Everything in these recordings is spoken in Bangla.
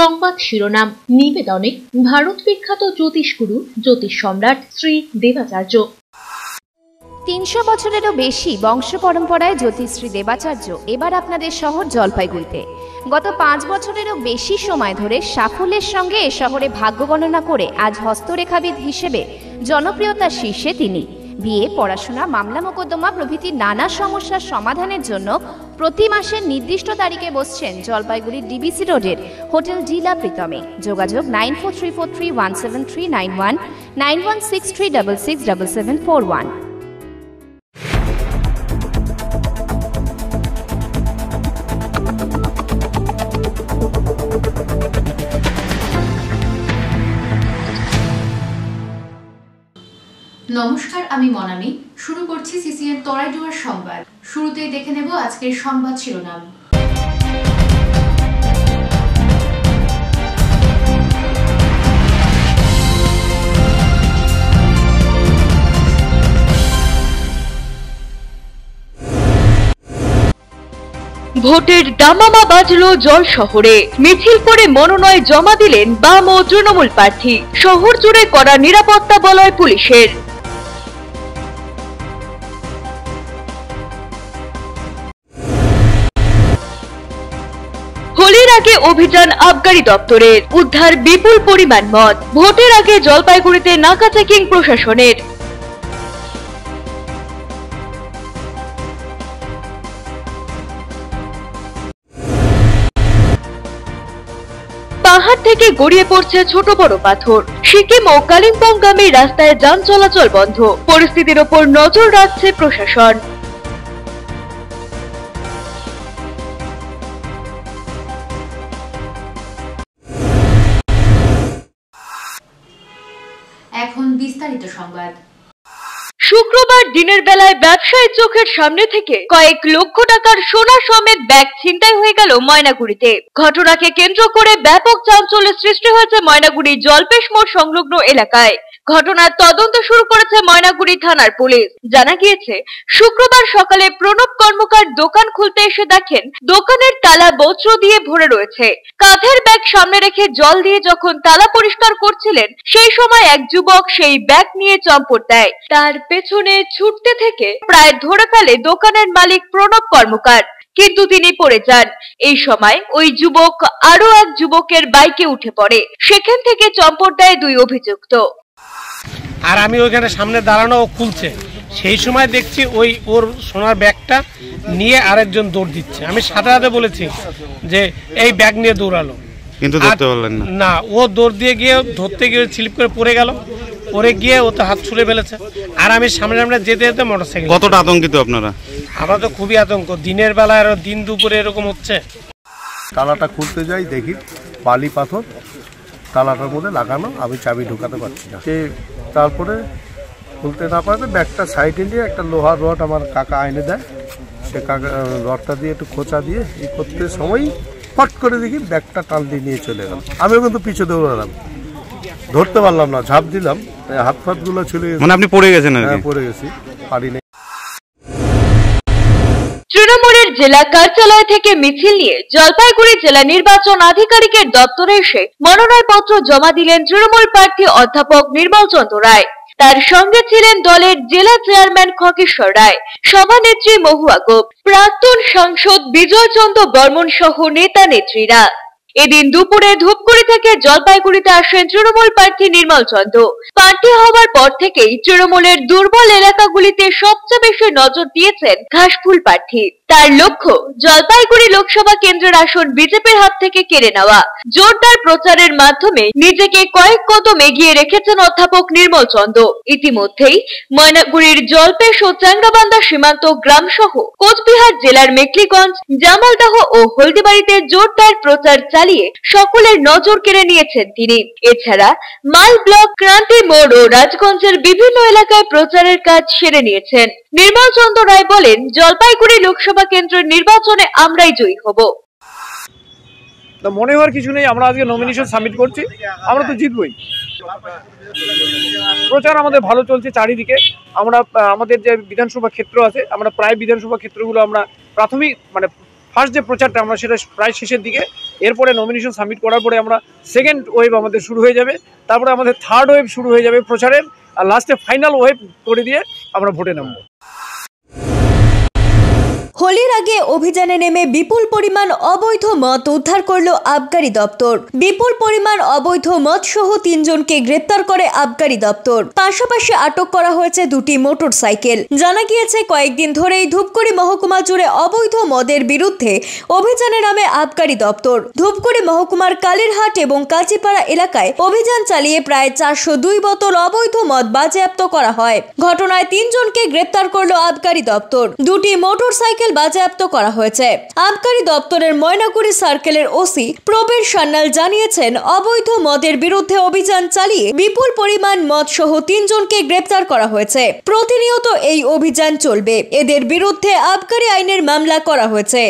সংবাদ শিরোনাম নিবেদনে ভারত বিখ্যাত জ্যোতিষগুরু জ্যোতিষ সম্রাট শ্রী দেবাচার্য। ৩০০ বছরেরও বেশি বংশ পরম্পরায় জ্যোতিষশ্রী দেবাচার্য এবার আপনাদের শহর জলপাইগুড়িতে। গত ৫ বছরেরও বেশি সময় ধরে সাফল্যের সঙ্গে এ শহরে ভাগ্য গণনা করে আজ হস্তরেখাবিদ হিসেবে জনপ্রিয়তার শীর্ষে তিনি। বিয়ে, পড়াশোনা, মামলা মোকদ্দমা প্রভৃতি নানা সমস্যার সমাধানের জন্য প্রতি মাসের নির্দিষ্ট তারিখে বসছেন জলপাইগুড়ির ডিবিসি রোডের হোটেল ডিলা প্রীতমে। যোগাযোগ 9434317391, 9163667741। নমস্কার, আমি মনামি। শুরু করছি সিসিএন তরাইডুয়ার সংবাদ। শুরুতেই দেখে নেব আজকের সংবাদ শিরোনাম। ভোটের দামামা বাজলো জল শহরে। মিছিল করে মনোনয়ন জমা দিলেন বাম ও তৃণমূল প্রার্থী। শহর জুড়ে কড়া নিরাপত্তা বলয় পুলিশের। হোলির আগে অভিযান আবগারি দপ্তরের, উদ্ধার বিপুল পরিমাণ মদ। ভোটের আগে জলপাইগুড়িতে নাকা চেকিং প্রশাসনের। পাহাড় থেকে গড়িয়ে পড়ছে ছোট বড় পাথর। সিকিম ও কালিম্পংগামী রাস্তায় যান চলাচল বন্ধ। পরিস্থিতির ওপর নজর রাখছে প্রশাসন। এখন বিস্তারিত সংবাদ। শুক্রবার দিনের বেলায় ব্যবসায়ী চোখের সামনে থেকে কয়েক লক্ষ টাকার সোনা সমেত ব্যাগ ছিনতাই হয়ে গেল ময়নাগুড়িতে। ঘটনাকে কেন্দ্র করে ব্যাপক চাঞ্চল্যের সৃষ্টি হয়েছে ময়নাগুড়ি জলপেশ মোড় সংলগ্ন এলাকায়। ঘটনার তদন্ত শুরু করেছে ময়নাগুড়ি থানার পুলিশ। জানা গিয়েছে, শুক্রবার সকালে প্রণব কর্মকার দোকান খুলতে এসে দেখেন দোকানের তালা বজ্র দিয়ে ভরে রয়েছে। কাঁধের ব্যাগ সামনে রেখে জল দিয়ে যখন তালা পরিষ্কার করছিলেন, সেই সময় এক যুবক সেই ব্যাগ নিয়ে চম্পট দেয়। তার পেছনে ছুটতে থেকে প্রায় ধরে ফেলে দোকানের মালিক প্রণব কর্মকার, কিন্তু তিনি পড়ে যান। এই সময় ওই যুবক আরো এক যুবকের বাইকে উঠে পড়ে। সেখান থেকে চম্পট দেয় দুই অভিযুক্ত। আর আমি ওইখানে সামনে দাঁড়ানো, ও খুলছে, সেই সময় দেখছি ওর সোনার ব্যাগটা নিয়ে আরেকজন দৌড় দিচ্ছে। আমি সাথে সাথে বলেছি যে এই ব্যাগ নিয়ে দৌড়ালো, কিন্তু ধরতে পারলেন না। না, ও দৌড় দিয়ে গিয়ে ধরতে গিয়ে স্লিপ করে পড়ে গেল। পরে গিয়ে ও তো হাত ছুড়ে ফেলেছে। আর আমি সামনে সামনে যেতে যেতে মোটরসাইকেল। কতটা আতঙ্কিত আপনারা? আমরা তো খুবই আতঙ্ক। দিনের বেলা আর দিন দুপুরে এরকম হচ্ছে। তালাটা খুলতে যাই, দেখি বালি পাথর তালাটার মধ্যে লাগানো, আমি চাবি ঢোকাতে পারছি না। সে তারপরে খুলতে না পারবে ব্যাগটা সাইডে নিয়ে একটা লোহার রড আমার কাকা এনে দেয়। সে কাকা রডটা দিয়ে একটু খোঁচা দিয়ে এই করতে সময় ফট করে দেখি ব্যাগটা টান দিয়ে নিয়ে চলে গেল। আমিও কিন্তু পিছু দৌড়ালাম, ধরতে পারলাম না, ঝাঁপ দিলাম, হাত ফাত গুলো চলে গেছে। মানে আপনি পড়ে গেছেন? পড়ে গেছি, পারি না। তৃণমূলের জেলা কার্যালয় থেকে মিছিল নিয়ে জলপাইগুড়ি জেলা নির্বাচন আধিকারিকের দপ্তরে এসে মনোনয়নপত্র জমা দিলেন তৃণমূল প্রার্থী অধ্যাপক নির্মল চন্দ্র রায়। তার সঙ্গে ছিলেন দলের জেলা চেয়ারম্যান খগেশ্বর রায়, সভানেত্রী মহুয়া গোপ, প্রাক্তন সাংসদ বিজয় চন্দ্র বর্মন সহ নেতা নেত্রীরা। এদিন দুপুরে ধূপগুড়ি থেকে জলপাইগুড়িতে আসেন তৃণমূল প্রার্থী নির্মল চন্দ্র। প্রার্থী হওয়ার পর থেকেই তৃণমূলের দুর্বল এলাকাগুলিতে সবচেয়ে বেশি নজর দিয়েছেন ঘাসফুল প্রার্থী। তার লক্ষ্য জলপাইগুড়ি লোকসভা কেন্দ্রের আসন বিজেপির হাত থেকে কেড়ে নেওয়া। জোরদার প্রচারের মাধ্যমে নিজেকে কয়েক কদম এগিয়ে রেখেছেন অধ্যাপক নির্মল চন্দ্র। ইতিমধ্যেই ময়নাগুড়ির জলপেশ ও চ্যাংরাবান্ধা সীমান্ত গ্রাম সহ কোচবিহার জেলার মেখলিগঞ্জ, জামালদহ ও হলদিবাড়িতে জোরদার প্রচার চালিয়ে সকলের নজর কেড়ে নিয়েছেন তিনি। এছাড়া মাল ব্লক, ক্রান্তি মোড় ও রাজগঞ্জের বিভিন্ন এলাকায় প্রচারের কাজ সেরে নিয়েছেন। নির্মল চন্দ্র রায় বলেন, জলপাইগুড়ি লোকসভা কেন্দ্রের নির্বাচনে আমরাই জয়ী হব। মনে হওয়ার কিছু নেই, আমরা আজকে নমিনেশন সাবমিট করছি, আমরা তো জিতবই। প্রচার আমাদের ভালো চলছে চারিদিকে। আমরা আমাদের যে বিধানসভা ক্ষেত্র আছে, আমরা প্রায় বিধানসভা ক্ষেত্রগুলো আমরা প্রাথমিক ফার্স্ট যে প্রচারটা আমরা সেটা প্রায় শেষের দিকে। এরপরে নমিনেশন সাবমিট করার পরে আমরা সেকেন্ড ওয়েভ আমাদের শুরু হয়ে যাবে, তারপরে আমাদের থার্ড ওয়েভ শুরু হয়ে যাবে প্রচারের, আর লাস্টে ফাইনাল ওয়েভ করে দিয়ে আমরা ভোটে নামবো। হোলির আগে অভিযানে নেমে বিপুল পরিমাণ অবৈধ মদ উদ্ধার করল আবগারি দপ্তর। বিপুল পরিমাণ অবৈধ মদ সহ 3 জনকে গ্রেপ্তার করে আবগারি দপ্তর। পাশাপাশি আটক করা হয়েছে 2টি মোটরসাইকেল। জানা গিয়েছে কয়েকদিন ধরেই ধূপগুড়ি মহকুমা জুড়ে অবৈধ মদের বিরুদ্ধে অভিযানে নামে আবগারি দপ্তর। ধূপগুড়ি মহকুমার কালীরহাট এবং কাঁচিপাড়া এলাকায় অভিযান চালিয়ে প্রায় 402 বোতল অবৈধ মদ বাজেয়াপ্ত করা হয়। ঘটনায় 3 জনকে গ্রেপ্তার করল আবগারি দপ্তর। 2টি মোটরসাইকেল বাজেয়াপ্ত করা হয়েছে। আবগারি দপ্তরের ময়নাগুড়ি সার্কেলের ওসি প্রবীর সান্যাল জানিয়েছেন, অবৈধ মদের বিরুদ্ধে অভিযান চালিয়ে বিপুল পরিমাণ মদ সহ 3 জনকে গ্রেপ্তার করা হয়েছে। প্রতিনিয়ত এই অভিযান চলবে। এদের বিরুদ্ধে আবগারি আইনের মামলা করা হয়েছে।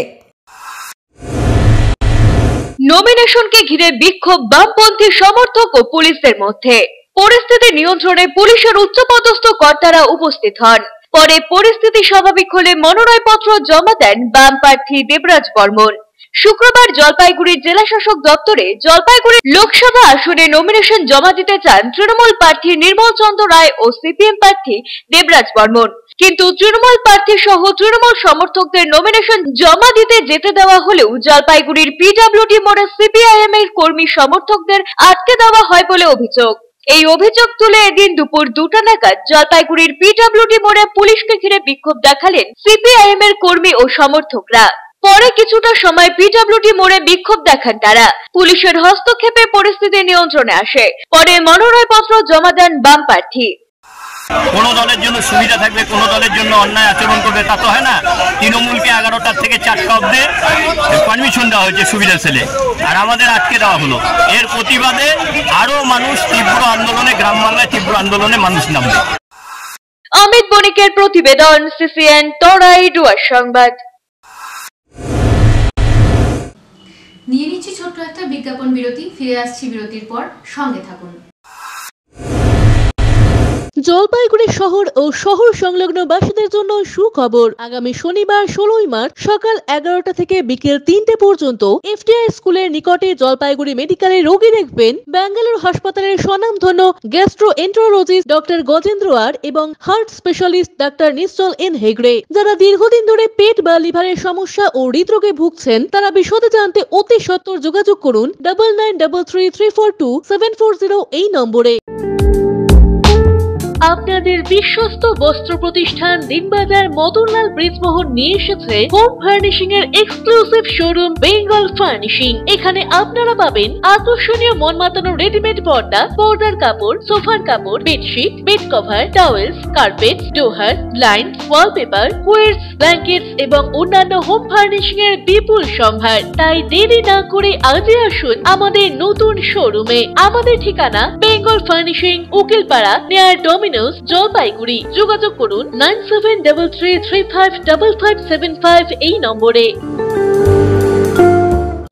নমিনেশনকে ঘিরে বিক্ষোভ বামপন্থী সমর্থক ও পুলিশের মধ্যে। পরিস্থিতি নিয়ন্ত্রণে পুলিশের উচ্চপদস্থ কর্তারা উপস্থিত হন। পরে পরিস্থিতি স্বাভাবিক হলে মনোনয়নপত্র জমা দেন বাম প্রার্থী দেবরাজ বর্মন। শুক্রবার জলপাইগুড়ি জেলা শাসক দপ্তরে জলপাইগুড়ি লোকসভা আসনে নমিনেশন জমা দিতে চান তৃণমূল প্রার্থী নির্মল চন্দ্র রায় ও সিপিএম প্রার্থী দেবরাজ বর্মন। কিন্তু তৃণমূল প্রার্থী সহ তৃণমূল সমর্থকদের নমিনেশন জমা দিতে যেতে দেওয়া হলেও জলপাইগুড়ির পিডব্লিউডি মোড়ে সিপিআইএম এর কর্মী সমর্থকদের আটকে দেওয়া হয় বলে অভিযোগ। এই অভিযোগ তুলে এদিন দুপুর 2টা নাগাদ জলপাইগুড়ির পিডব্লিউডি মোড়ে পুলিশকে ঘিরে বিক্ষোভ দেখালেন সিপিআইএম এর কর্মী ও সমর্থকরা। পরে কিছুটা সময় পিডব্লিউডি মোড়ে বিক্ষোভ দেখান তারা। পুলিশের হস্তক্ষেপে পরিস্থিতি নিয়ন্ত্রণে আসে। পরে মনোনয়নপত্র জমা দেন বাম প্রার্থী। কোন দলের জন্য সুবিধা থাকবে, কোন দলের জন্য অন্যায় আচরণ করবে, তা তো হয় না। তৃণমূলকে 11টা থেকে 4টা অব্দে পারমিশন দেওয়া হয়েছে সুবিধা ছেলে, আর আমাদের আটকে দেওয়া হলো। এর প্রতিবাদে আরো মানুষ তীব্র আন্দোলনে, গ্রাম বাংলায় তীব্র আন্দোলনে মানুষ নামবে। অমিত বণিকের প্রতিবেদন, সিসিএন তরাই ডুয়ার সংবাদ। নিয়ে নিচ্ছি ছোট্ট একটা বিজ্ঞাপন বিরতি। ফিরে আসছি বিরতির পর, সঙ্গে থাকুন। জলপাইগুড়ি শহর ও শহর সংলগ্ন বাসীদের জন্য সুখবর। আগামী শনিবার 16ই মার্চ সকাল 11টা থেকে বিকেল 3টে পর্যন্ত এফটিআই স্কুলের নিকটে জলপাইগুড়ি মেডিকেলে রোগী দেখবেন ব্যাঙ্গালোর হাসপাতালের স্বনামধন্য গ্যাস্ট্রোএন্টারোলজিস্ট ডক্টর গজেন্দ্র আর এবং হার্ট স্পেশালিস্ট ডাক্তার নিশ্চল এন হেগড়ে। যারা দীর্ঘদিন ধরে পেট বা লিভারের সমস্যা ও হৃদরোগে ভুগছেন তারা বিশদে জানতে অতি সত্বর যোগাযোগ করুন 9933342740 এই নম্বরে। আপনাদের বিশ্বস্ত বস্ত্র প্রতিষ্ঠান দিনবাজার মদনলাল ব্রিজমোহন নিয়ে এসেছে হোম ফার্নিশিং এর এক্সক্লুসিভ শোরুম বেঙ্গল ফার্নিশিং। এখানে আপনারা পাবেন আকর্ষণীয় মন মাতানো রেডিমেড পর্দা, পর্দার কাপড়, সোফার কাপড়, bedsheet, bed cover, towels, carpet, ডোহার, ব্লাইন্ড, ওয়ালপেপার, কুইলস, ব্ল্যাঙ্কেটস এবং অন্যান্য হোম ফার্নিশিং এর বিপুল সম্ভার। তাই দেরি না করে আজই আসুন আমাদের নতুন শোরুমে। আমাদের ঠিকানা Bengal furnishing, Ukilpara, near Domino's, Jalpaiguri. যোগাযোগ করুন 9733355575 এই নম্বরে।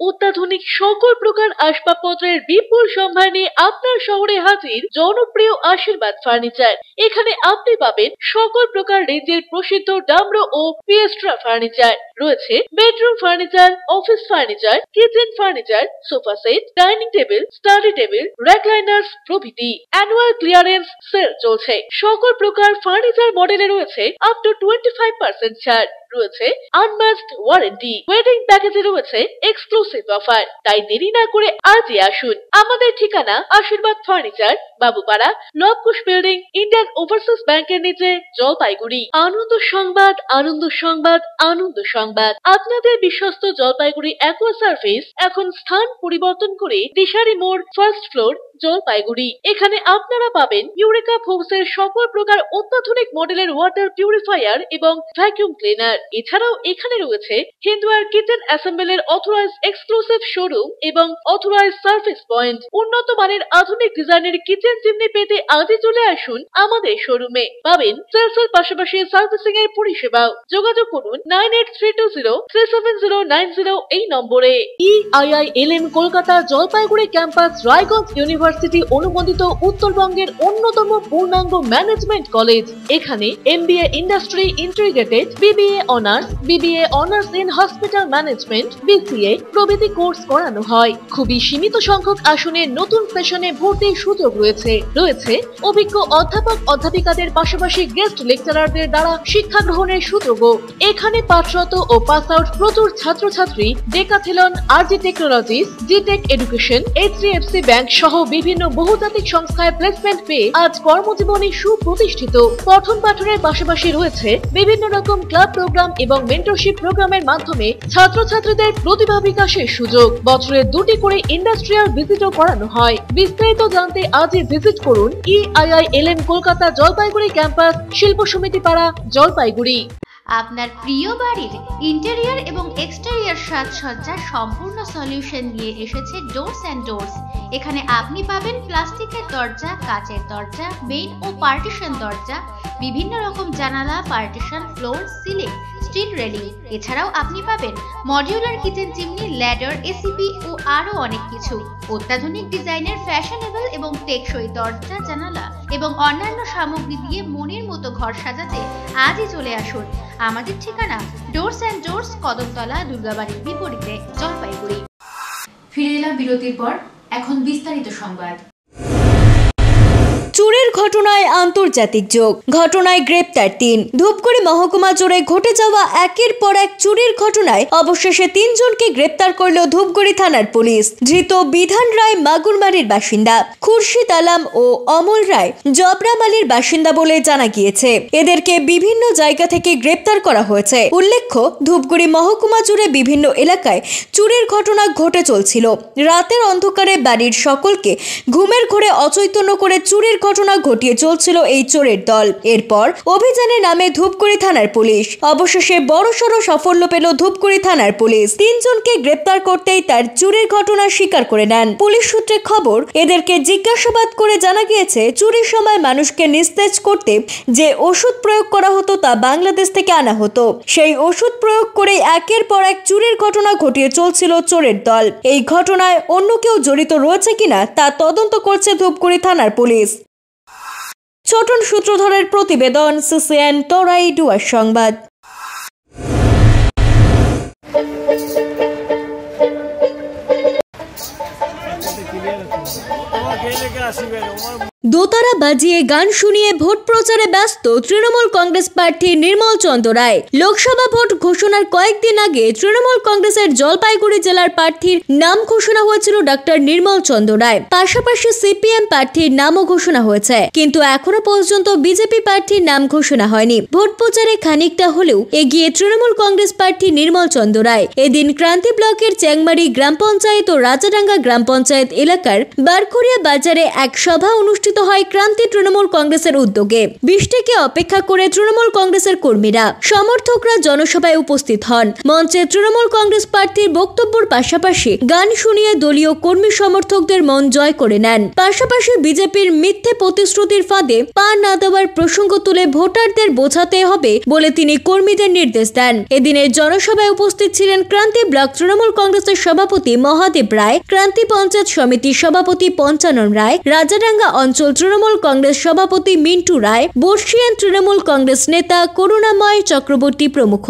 অত্যাধুনিক সকল প্রকার আসবাবপত্রের বিপুল সম্ভার নিয়ে আপনার শহরে হাজির জনপ্রিয় আশীর্বাদ ফার্নিচার। এখানে আপনি পাবেন সকল প্রকার রেঞ্জের প্রসিদ্ধ ডামরো ও পিয়েস্ট্রা ফার্নিচার। রয়েছে bedroom furniture, office furniture, kitchen furniture, sofa set, dining table, study table, recliners প্রভৃতি। অ্যানুয়াল ক্লিয়ারেন্স সেল চলছে। সকল প্রকার ফার্নিচার মডেলে রয়েছে আপ টু 25% ছাড়। রয়েছে আনম্যাচড ওয়ারেন্টি। ওয়েডিং প্যাকেজে রয়েছে এক্সক্লুসিভ অফার। তাই দেরি না করে আজই আসুন। আমাদের ঠিকানা Ashirbad furniture, Babupara, Labkush building, Indian Overseas ব্যাংকের নিচে, জলপাইগুড়ি। আনন্দ সংবাদ, আনন্দ সংবাদ, আনন্দ সংবাদ। আপনাদের বিশ্বস্ত জলপাইগুড়ি অ্যাকোয়া সার্ভিস এখন স্থান পরিবর্তন করে দিশারি মোড়, ফার্স্ট ফ্লোর, জলপাইগুড়ি। এখানে আপনারা পাবেন ইউরেকা ফোর্সের সকল প্রকার অত্যাধুনিক মডেলের ওয়াটার পিউরিফায়ার এবং ভ্যাকুয়াম ক্লিনার। এছাড়াও এখানে রয়েছে Hindware kitchen অ্যাসেম্বলের authorised exclusive showroom এবং অথরাইজড সার্ভিস পয়েন্ট। উন্নত মানের আধুনিক ডিজাইনের কিচেন চিমনি পেতে আজই চলে আসুন আমাদের শোরুমে। পাবেন সেলসের পাশাপাশি সার্ভিসিং এর পরিষেবাও। যোগাযোগ করুন 9832037090 এই নম্বরে। EIILM Kolkata Jalpaiguri campus, Raiganj university university অনুমোদিত উত্তরবঙ্গের অন্যতম পূর্ণাঙ্গ ম্যানেজমেন্ট কলেজ। এখানে MBA industry integrated, BBA honours in hospital management, BCA প্রভৃতি কোর্স করানো হয়। খুবই সীমিত সংখ্যক আসনে নতুন সেশনে ভর্তির সুযোগ রয়েছে। অভিজ্ঞ অধ্যাপক অধ্যাপিকাদের পাশাপাশি গেস্ট লেকচারারদের দ্বারা শিক্ষা গ্রহণের সুযোগও। এখানে পাঠরত ও পাস আউট প্রচুর ছাত্রছাত্রী ডেকাথেলন, RG টেকনোলজিস, জিটেক এডুকেশন, HDFC ব্যাংক সহ বিভিন্ন বহুজাতিক সংস্থায় প্লেসমেন্ট পেয়ে আজ কর্মজীবনে সুপ্রতিষ্ঠিত। পঠন পাঠনের পাশাপাশি রয়েছে বিভিন্ন রকম ক্লাব প্রোগ্রাম এবং মেন্টরশিপ প্রোগ্রামের মাধ্যমে ছাত্রছাত্রীদের প্রতিভা বিকাশের সুযোগ। বছরে 2টি করে ইন্ডাস্ট্রিয়াল ভিজিটও করানো হয়। বিস্তারিত জানতে আজই ভিজিট করুন EIILM কলকাতা জলপাইগুড়ি ক্যাম্পাস, শিল্প সমিতি পাড়া, জলপাইগুড়ি। আপনার প্রিয় বাড়ির ইন্টেরিয়র এবং এক্সটেরিয়র সাজসজ্জার সম্পূর্ণ সলিউশন নিয়ে এসেছে ডোরস অ্যান্ড ডোরস। এখানে আপনি পাবেন প্লাস্টিকের দরজা, কাচের দরজা, মেইন ও পার্টিশন দরজা, বিভিন্ন রকম জানালা, partition, floor, ceiling, steel railing. এছাড়াও আপনি পাবেন modular kitchen chimney, ladder, ACP ও আরো অনেক কিছু। অত্যাধুনিক ডিজাইনের ফ্যাশনেবল এবং টেকসই দরজা, জানালা এবং অন্যান্য সামগ্রী দিয়ে মনের মতো ঘর সাজাতে আজই চলে আসুন। আমাদের ঠিকানা ডোরস অ্যান্ড ডোরস, কদমতলা, দুর্গাবাড়ির বিপরীতে, জলপাইগুড়ি। ফিরে এলাম বিরতির পর, এখন বিস্তারিত সংবাদ। চুরির ঘটনায় আন্তর্জাতিক যোগ, ঘটনায় গ্রেপ্তার 3। ধূপগুড়ি মহকুমা জুড়ে ঘটে যাওয়া একের পর এক চুরির ঘটনায় অবশেষে 3 জনকে গ্রেপ্তার করল ধূপগুড়ি থানার পুলিশ। ধৃত বিধান রায় মাগুরমারির বাসিন্দা, খুরশিদ আলম ও অমল রায় জবরামালির বাসিন্দা বলে জানা গিয়েছে। এদেরকে বিভিন্ন জায়গা থেকে গ্রেপ্তার করা হয়েছে। উল্লেখ্য, ধূপগুড়ি মহকুমা জুড়ে বিভিন্ন এলাকায় চুরির ঘটনা ঘটে চলছিল। রাতের অন্ধকারে বাড়ির সকলকে ঘুমের ঘোরে অচৈতন্য করে চুরির ঘটনা ঘটিয়ে চলছিল এই চোরের দল। এরপর অভিযানে নামে ধূপগুড়ি থানার পুলিশ। অবশেষে বড়সড় সাফল্য পেল ধূপগুড়ি থানার পুলিশ। 3 জনকে গ্রেপ্তার করতেই তার চুরির ঘটনা স্বীকার করে নেন। পুলিশ সূত্রে খবর, এদেরকে জিজ্ঞাসাবাদ করে জানা গিয়েছে চুরির সময় মানুষকে নিস্তেজ করতে যে ওষুধ প্রয়োগ করা হতো তা বাংলাদেশ থেকে আনা হতো। সেই ওষুধ প্রয়োগ করে একের পর এক চুরির ঘটনা ঘটিয়ে চলছিল চোরের দল। এই ঘটনায় অন্য কেউ জড়িত রয়েছে কিনা তা তদন্ত করছে ধূপগুড়ি থানার পুলিশ। ছোটন সূত্রধরের প্রতিবেদন, CCN তরাই ডুয়ার সংবাদ। দোতারা বাজিয়ে গান শুনিয়ে ভোট প্রচারে ব্যস্ত তৃণমূল কংগ্রেস প্রার্থী নির্মল চন্দ্র রায়। লোকসভা ভোট ঘোষণার কয়েকদিন আগে তৃণমূল কংগ্রেসের জলপাইগুড়ি জেলার প্রার্থীর নাম ঘোষণা হয়েছিল ডক্টর নির্মল চন্দ্র রায়। পাশাপাশি CPM প্রার্থীর নামও ঘোষণা হয়েছে, কিন্তু এখনো পর্যন্ত বিজেপি প্রার্থীর নাম ঘোষণা হয়নি। ভোট প্রচারে খানিকটা হলেও এগিয়ে তৃণমূল কংগ্রেস প্রার্থী নির্মল চন্দ্র রায়। এদিন ক্রান্তি ব্লকের চ্যাংমারি গ্রাম পঞ্চায়েত ও রাজাডাঙ্গা গ্রাম পঞ্চায়েত এলাকার বারখড়িয়া বাজারে এক সভা অনুষ্ঠিত হয় ক্রান্তি তৃণমূল কংগ্রেসের উদ্যোগে। বৃষ্টিকে অপেক্ষা করে তৃণমূল কংগ্রেসের কর্মীরা, সমর্থকরা জনসভায় উপস্থিত হন। মঞ্চে তৃণমূল কংগ্রেস প্রার্থীর বক্তব্যের পাশাপাশি গান শুনিয়ে দলীয় কর্মী সমর্থকদের মন জয় করে নেন। পাশাপাশি বিজেপির মিথ্যে প্রতিশ্রুতির ফাঁদে পা না দেওয়ার প্রসঙ্গ তুলে ভোটারদের বোঝাতে হবে বলে তিনি কর্মীদের নির্দেশ দেন। এদিনের জনসভায় উপস্থিত ছিলেন ক্রান্তি ব্লক তৃণমূল কংগ্রেসের সভাপতি মহাদেব রায়, ক্রান্তি পঞ্চায়েত সমিতির সভাপতি পঞ্চানন রায়, রাজাডাঙ্গা অঞ্চল তৃণমূল কংগ্রেস সভাপতি মিন্টু রায়, বর্ষিয়ান তৃণমূল কংগ্রেস নেতা করুণাময় চক্রবর্তী প্রমুখ।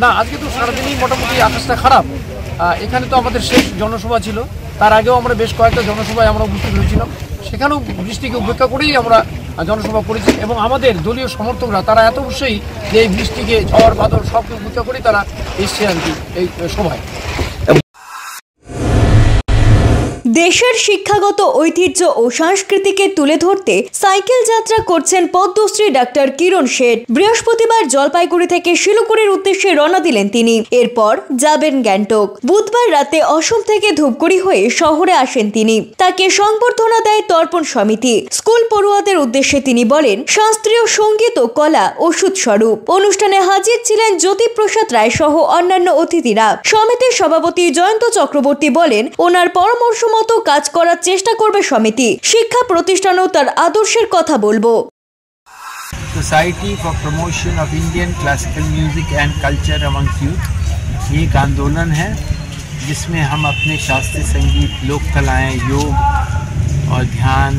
না, আজকে তো সারাদিনই মোটামুটি আকাশটা খারাপ। এখানে তো আমাদের শেষ জনসভা ছিল, তার আগেও আমরা বেশ কয়েকটা জনসভায় আমরা উপস্থিত হয়েছিলাম। সেখানেও বৃষ্টিকে উপেক্ষা করেই আমরা জনসভা করেছি এবং আমাদের দলীয় সমর্থকরা তারা এত উৎসাহী যে এই বৃষ্টিকে, ঝড় বাদল সবকে উপেক্ষা করেই তারা এসছে আর কি এই সভায়। দেশের শিক্ষাগত ঐতিহ্য ও সংস্কৃতিকে তুলে ধরতে সাইকেল যাত্রা করছেন পদ্মশ্রী ডাক্তার কিরণ শেঠ। বৃহস্পতিবার জলপাইগুড়ি থেকে শিলিগুড়ির উদ্দেশ্যে রওনা দিলেন তিনি। এরপর যাবেন গ্যাংটক। বুধবার রাতে অসম থেকে ধূপগুড়ি হয়ে শহরে আসেন তিনি। তাকে সংবর্ধনা দেয় তর্পণ সমিতি। স্কুল পড়ুয়াদের উদ্দেশ্যে তিনি বলেন, শাস্ত্রীয় সঙ্গীত ও কলা ওষুধ স্বরূপ। অনুষ্ঠানে হাজির ছিলেন জ্যোতিপ্রসাদ রায় সহ অন্যান্য অতিথিরা। সমিতির সভাপতি জয়ন্ত চক্রবর্তী বলেন, ওনার পরামর্শ মতো কাজ করার চেষ্টা করবে সমিতি। শিক্ষা প্রতিষ্ঠানও তার আদর্শের কথা বলবো। Society for promotion of Indian classical music and culture among youth, ये एक आंदोलन है जिसमें हम अपने शास्त्रीय संगीत, लोक कलाएँ, योग और ध्यान,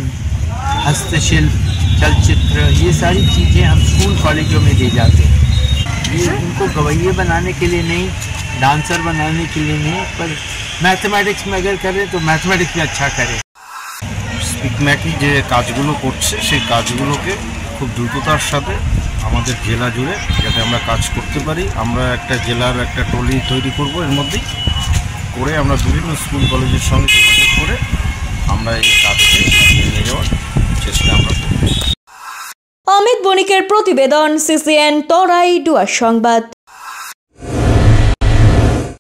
हस्तशिल्प, चलचित्र, ये सारी चीज़ें हम स्कूल कॉलेजों में दे जाते हैं। ये उनको गवैये बनाने के लिए नहीं, डांसर बनाने के लिए नहीं, पर मैथमेटिक्स में अगर करें तो मैथमेटिक्स में अच्छा करें। স্পিকম্যাকি যে কাজগুলো করছে সেই কাজগুলোকে খুব দ্রুততার সাথে আমাদের জেলা জুড়ে যাতে আমরা কাজ করতে পারি, আমরা একটা জেলার একটা টলি তৈরি করব, এর মধ্যেই করে আমরা বিভিন্ন স্কুল কলেজের সঙ্গে যোগাযোগ করে আমরা এই কাজকে নিয়ে যাওয়ার চেষ্টা আমরা করব। অমিত বণিকের প্রতিবেদন, সিসিএন তরাই ডুয়ার সংবাদ।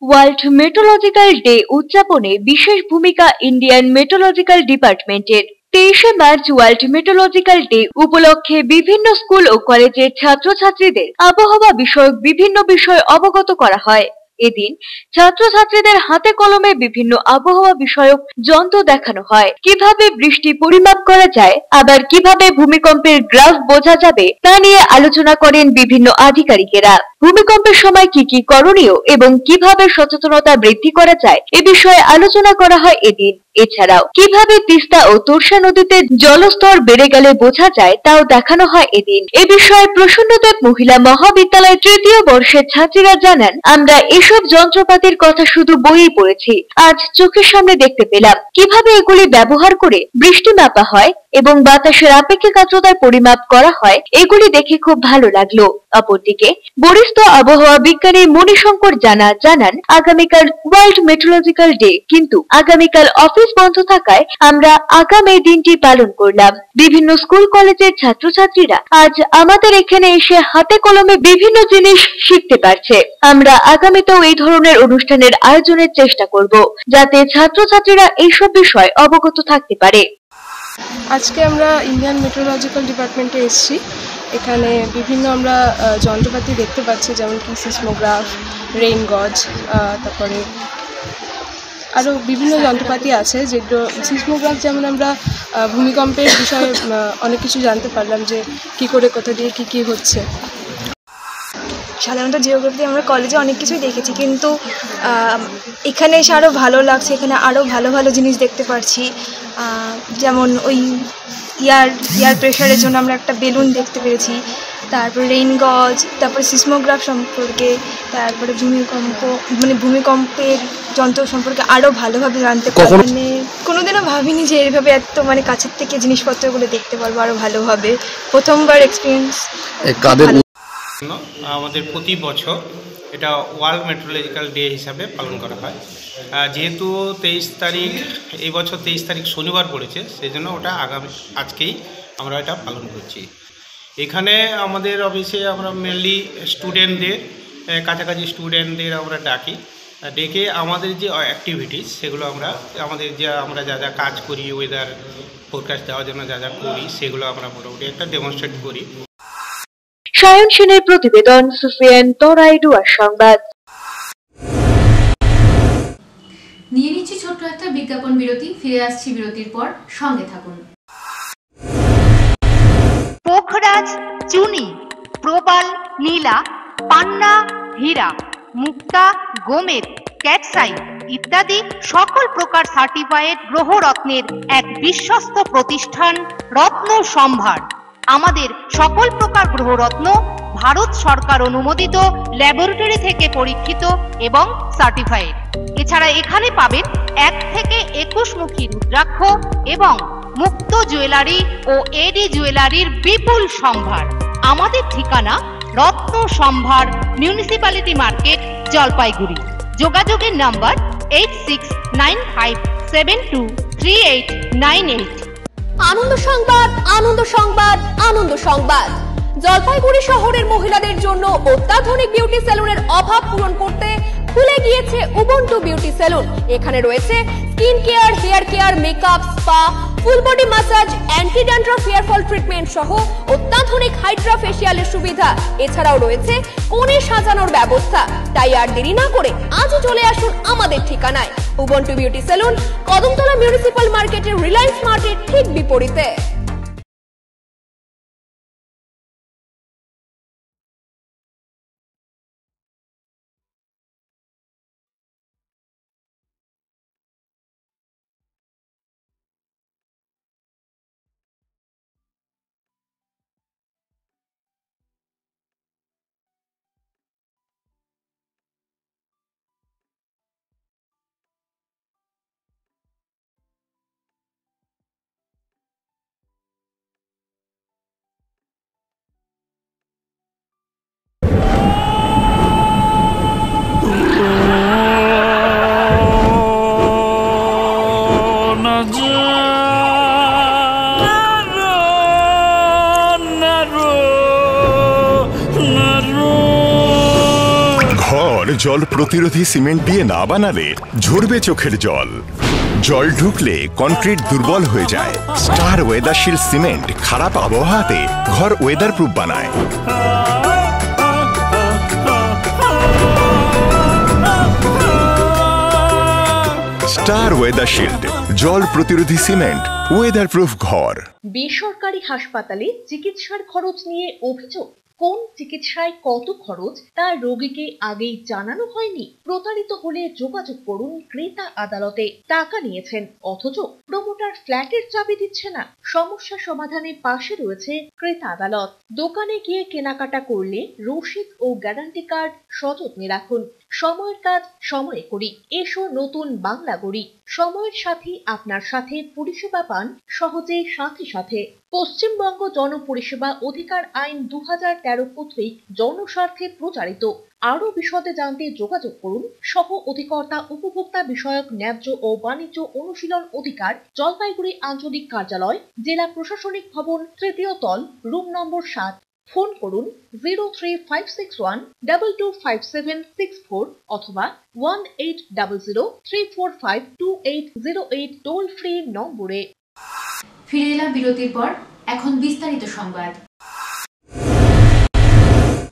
ওয়ার্ল্ড মেট্রোলজিক্যাল ডে উদযাপনে বিশেষ ভূমিকা ইন্ডিয়ান মেট্রোলজিক্যাল ডিপার্টমেন্টের। 23শে মার্চ ওয়ার্ল্ড মেট্রোলজিক্যাল ডে উপলক্ষে বিভিন্ন স্কুল ও কলেজের ছাত্রছাত্রীদের আবহাওয়া বিষয়ক বিভিন্ন বিষয় অবগত করা হয়। এদিন ছাত্রছাত্রীদের হাতে কলমে বিভিন্ন আবহাওয়া বিষয়ক যন্ত্র দেখানো হয়। কিভাবে বৃষ্টি পরিমাপ করা যায়, আবার কিভাবে ভূমিকম্পের গ্রাফ বোঝা যাবে তা নিয়ে আলোচনা করেন বিভিন্ন আধিকারিকেরা। ভূমিকম্পের সময় কি কি করণীয় এবং কিভাবে সচেতনতা বৃদ্ধি করা যায় এ বিষয়ে আলোচনা করা হয় এদিন। এছাড়াও কিভাবে তিস্তা ও তোরসা নদীতে জলস্তর বেড়ে গেলে বোঝা যায় তাও দেখানো হয় এদিন। এ বিষয়ে প্রসন্নদেব মহিলা মহাবিদ্যালয়ের ৩য় বর্ষের ছাত্রীরা জানান, আমরা এসব যন্ত্রপাতির কথা শুধু বইয়ে পড়েছি, আজ চোখের সামনে দেখতে পেলাম কিভাবে এগুলি ব্যবহার করে বৃষ্টি মাপা হয় এবং বাতাসের আপেক্ষিক আর্দ্রতার পরিমাপ করা হয়। এগুলি দেখে খুব ভালো লাগলো। অপরদিকে বরিষ্ঠ আবহাওয়া বিজ্ঞানী মণিশঙ্কর জানান, আগামীকাল ওয়ার্ল্ড মেট্রোলজিক্যাল ডে, কিন্তু আগামীকাল অফিস বন্ধ থাকায় আমরা আগামী দিনটি পালন করলাম। বিভিন্ন স্কুল কলেজের ছাত্রছাত্রীরা আজ আমাদের এখানে এসে হাতে কলমে বিভিন্ন জিনিস শিখতে পারছে। আমরা আগামীতেও এই ধরনের অনুষ্ঠানের আয়োজনের চেষ্টা করব, যাতে ছাত্রছাত্রীরা এইসব বিষয় অবগত থাকতে পারে। আজকে আমরা ইন্ডিয়ান মেট্রোলজিক্যাল ডিপার্টমেন্টে এসেছি। এখানে বিভিন্ন আমরা যন্ত্রপাতি দেখতে পাচ্ছি, যেমন কি সিসমোগ্রাফ, রেইন গজ, তারপরে আরও বিভিন্ন যন্ত্রপাতি আছে যেগুলো সিসমোগ্রাফ, যেমন আমরা ভূমিকম্পের বিষয়ে অনেক কিছু জানতে পারলাম যে কি করে কোথা দিয়ে কি হচ্ছে। সাধারণত জিওগ্রাফি আমরা কলেজে অনেক কিছুই দেখেছি, কিন্তু এখানে এসে আরও ভালো লাগছে। এখানে আরও ভালো ভালো জিনিস দেখতে পারছি, যেমন ওই এয়ার প্রেশারের জন্য আমরা একটা বেলুন দেখতে পেরেছি, তারপর রেইন গজ, তারপরে সিসমোগ্রাফ সম্পর্কে, তারপরে ভূমিকম্পের যন্ত্র সম্পর্কে আরও ভালোভাবে জানতে পারবো। মানে কোনোদিনও ভাবিনি যে এইভাবে এত কাছের থেকে জিনিসপত্রগুলো দেখতে পারবো আরও ভালোভাবে। প্রথমবার এক্সপিরিয়েন্স। আমাদের প্রতি বছর এটা ওয়ার্ল্ড মেট্রোলজিক্যাল ডে হিসাবে পালন করা হয়। যেহেতু 23 তারিখ, এই বছর 23 তারিখ শনিবার পড়েছে, সেই জন্য ওটা আজকেই আমরা এটা পালন করছি। এখানে আমাদের অফিসে আমরা মেনলি স্টুডেন্টদের, কাছাকাছি স্টুডেন্টদের আমরা ডেকে আমাদের যে অ্যাক্টিভিটিস সেগুলো আমরা যা যা কাজ করি, ওয়েদার ফোরকাস্ট দেওয়ার জন্য যা যা করি সেগুলো আমরা মোটামুটি একটা ডেমনস্ট্রেট করি। সায়ন সেনের প্রতিবেদন, সিসিএন তরাই ডুয়ার সংবাদ। নিয়ে নিচ্ছি ছোট্ট একটা বিজ্ঞাপন বিরতি, ফিরে আসছি বিরতির পর, সঙ্গে থাকুন। পোখরাজ, চুনি, প্রবাল, নীলা, পান্না, হীরা, মুক্তা, গোমেদ, ক্যাটসাইট ইত্যাদি সকল প্রকার সার্টিফাইড গ্রহরত্নের এক বিশ্বস্ত প্রতিষ্ঠান রত্ন সম্ভার। আমাদের সকল প্রকার গ্রহরত্ন ভারত সরকার অনুমোদিত ল্যাবরেটরি থেকে পরীক্ষিত এবং সার্টিফাইড। এছাড়া এখানে পাবেন 1 থেকে 21 মুখী রুদ্রাক্ষ এবং মুক্ত জুয়েলারি ও এডি জুয়েলারির বিপুল সম্ভার। আমাদের ঠিকানা রত্ন সম্ভার, মিউনিসিপ্যালিটি মার্কেট, জলপাইগুড়ি। যোগাযোগের নাম্বার 8695723898। আনন্দ সংবাদ, আনন্দ সংবাদ, আনন্দ সংবাদ। জলপাইগুড়ি শহরের মহিলাদের জন্য অত্যাধুনিক বিউটি সেলুনের অভাব পূরণ করতে খুলে গিয়েছে উবুন্টু বিউটি সেলুন। এখানে রয়েছে skin care, hair care, makeup, spa, full body massage, anti dandruff hair fall treatment সহ অত্যাধুনিক হাইড্রা ফেসিয়ালের সুবিধা। এছাড়াও রয়েছে কোণে সাজানোর ব্যবস্থা। তাই আর দেরি না করে আজই চলে আসুন আমাদের ঠিকানায়, Ubuntu beauty salon, Kadamtala municipal মার্কেটের রিলায়েন্স মার্টের ঠিক বিপরীতে। ঘর জল প্রতিরোধী সিমেন্ট দিয়ে না বানালে ঝরবে চোখের জল। জল ঢুকলে কনক্রিট দুর্বল হয়ে যায়। স্টার ওয়েদারশিল্ড সিমেন্ট খারাপ আবহাওয়াতে ঘর ওয়েদার প্রুফ বানায়। স্টার ওয়েদারশিল্ড জল প্রতিরোধী সিমেন্ট, ওয়েদার প্রুফ ঘর। বেসরকারি হাসপাতালে চিকিৎসার খরচ নিয়ে অভিযোগ। কোন চিকিৎসায় কত খরচ তা রোগীকে আগেই জানানো হয়নি। প্রতারিত হলে যোগাযোগ করুন ক্রেতা আদালতে। টাকা নিয়েছেন অথচ প্রমোটার ফ্ল্যাটের চাবি দিচ্ছে না। সমস্যা সমাধানে পাশে রয়েছে ক্রেতা আদালত। দোকানে গিয়ে কেনাকাটা করলে রসিদ ও গ্যারান্টি কার্ড সযত্নে রাখুন। সময়ের কাজ সময়ে করি, এসো নতুন বাংলা গড়ি। সময়ের সাথে আপনার সাথে পরিষেবা পান সহজে সাথে সাথে। পশ্চিমবঙ্গ জনপরিষেবা অধিকার আইন 2013 কর্তৃক জনস্বার্থে প্রচারিত। আরো বিশদে জানতে যোগাযোগ করুন সহ অধিকর্তা উপভোক্তা বিষয়ক ন্যায্য ও বাণিজ্য অনুশীলন অধিকার, জলপাইগুড়ি আঞ্চলিক কার্যালয়, জেলা প্রশাসনিক ভবন, তৃতীয় তল, রুম নম্বর 7। ফোন করুন 03561225764 অথবা 1800345280 টোল ফ্রি নম্বরে। ফিরে এলাম বিরতির পর, এখন বিস্তারিত সংবাদ।